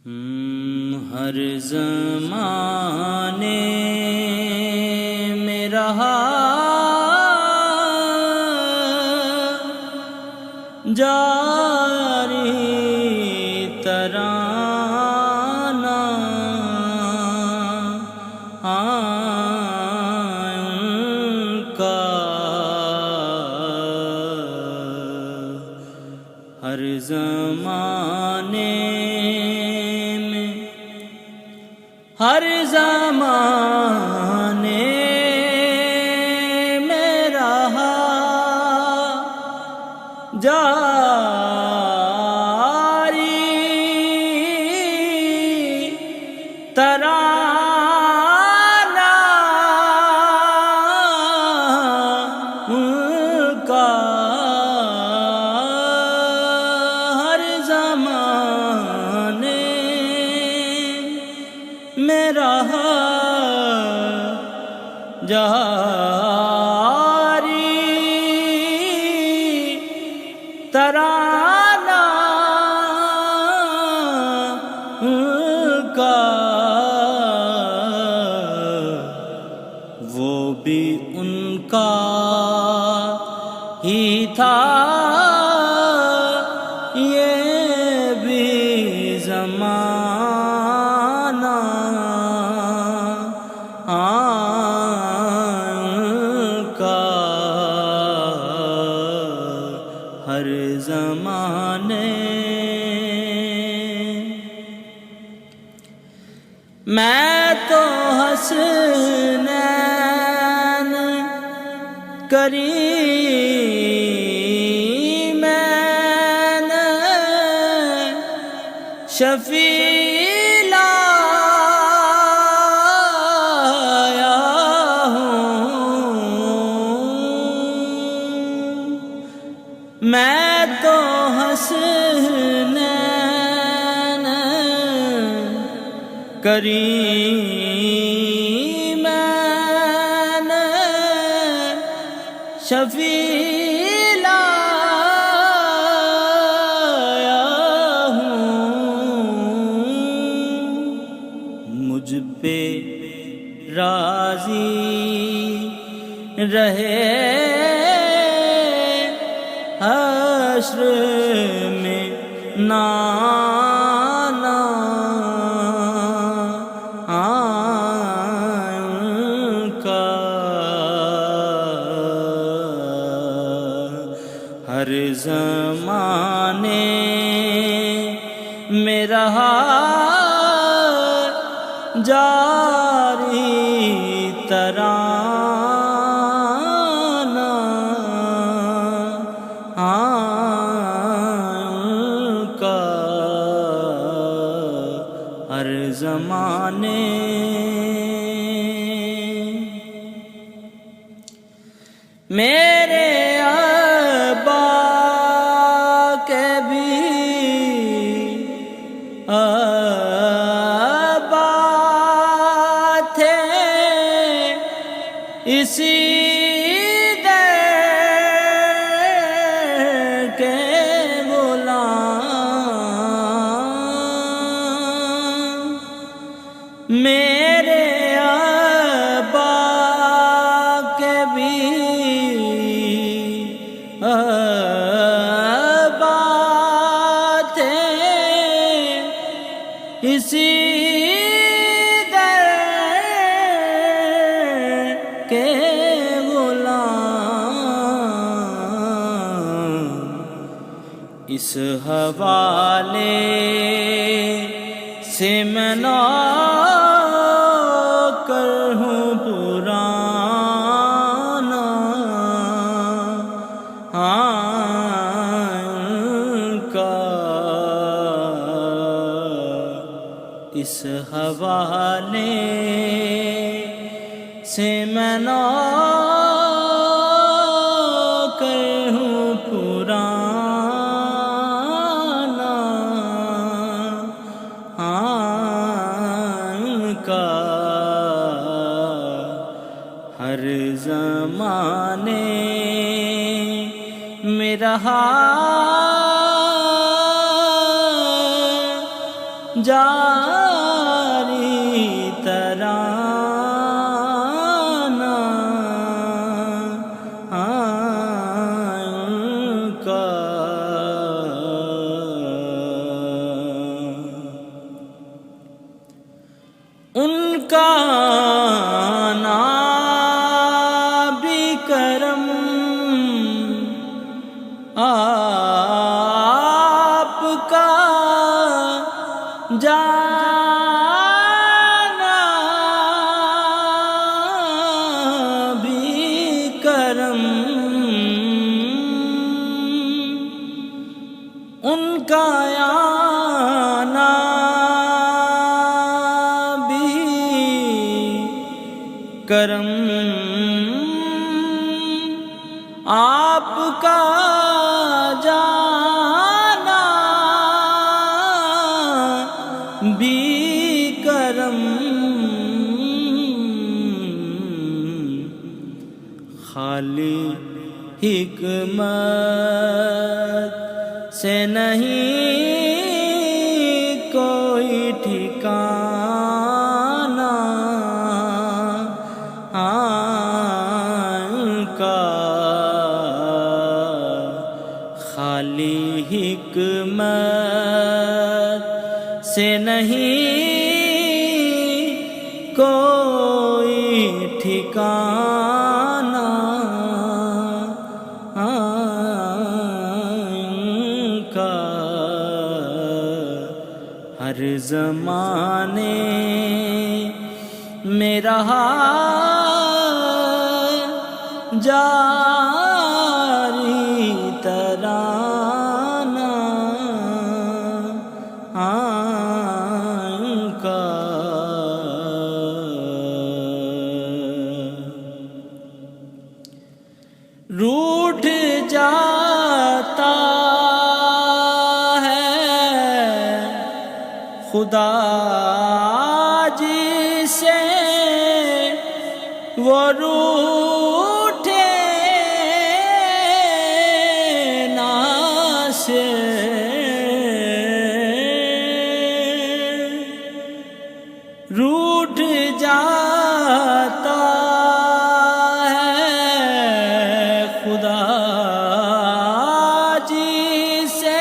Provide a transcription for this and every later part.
ہر زمانے میں رہا جاری ترانہ ان کا ہر زمانے ہر زمانے میں رہا جاری ترانہ ان کا ہر زمانے میں رہا جاری ترانہ ان کا وہ بھی ان کا ہی تھا یہ بھی زمانہ ہر زمانے میں تو حسنین کریم شفیع لایا ہوں میں تو حسنین کریم شفیع لایا ہوں مجھ پہ راضی رہے حشر میں نانا ان کا ہر زمانے میں رہا جاری ترانہ ان کا ہر زمانے میرے ابا کے بھی ابا تھے اسی در کے غلام میرے ابا کے بھی ابا تھے اسی در کے غلام اس حوالے سے میں نوکر ہوں پرانا ان کا اس حوالے سے میں نوکر ہوں پرانا ان کا ہر زمانے میں رہا جاری ترانہ ان کا نام بھی کرم آپ کا جانا بھی کرم ان کا آنا بھی کرم آپ کا جانا بھی کرم خالی حکمت سے نہیں کوئی ٹھکانہ ان کا خالی حکمت سے نہیں کوئی ٹھکانہ ان کا ہر زمانے میں رہا جاری ترانہ ان کا روٹھ جاتا ہے خدا جی سے وہ روٹھے نہ سے روٹھ جاتا ہے خدا جی سے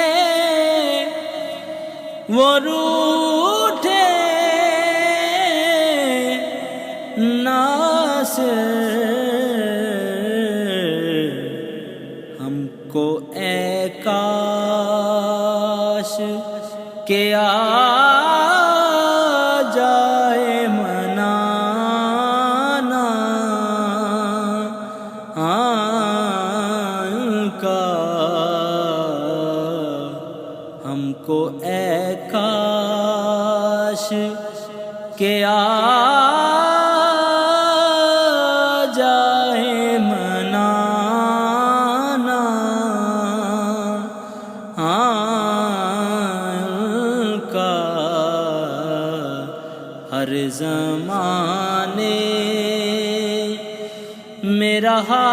وہ روٹھے نہ سے ہم کو اے کاش کہ آ جائے منانا ان کا ہم کو اے کاش کہ آ جائے منانا ان کا ہر زمانے میں رہا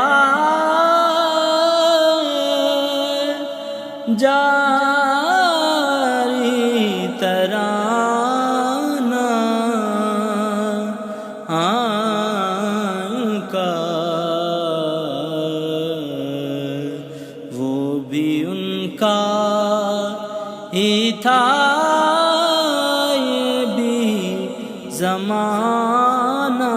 جاری ترانہ ان کا وہ بھی ان کا ہی تھا یہ بھی زمانہ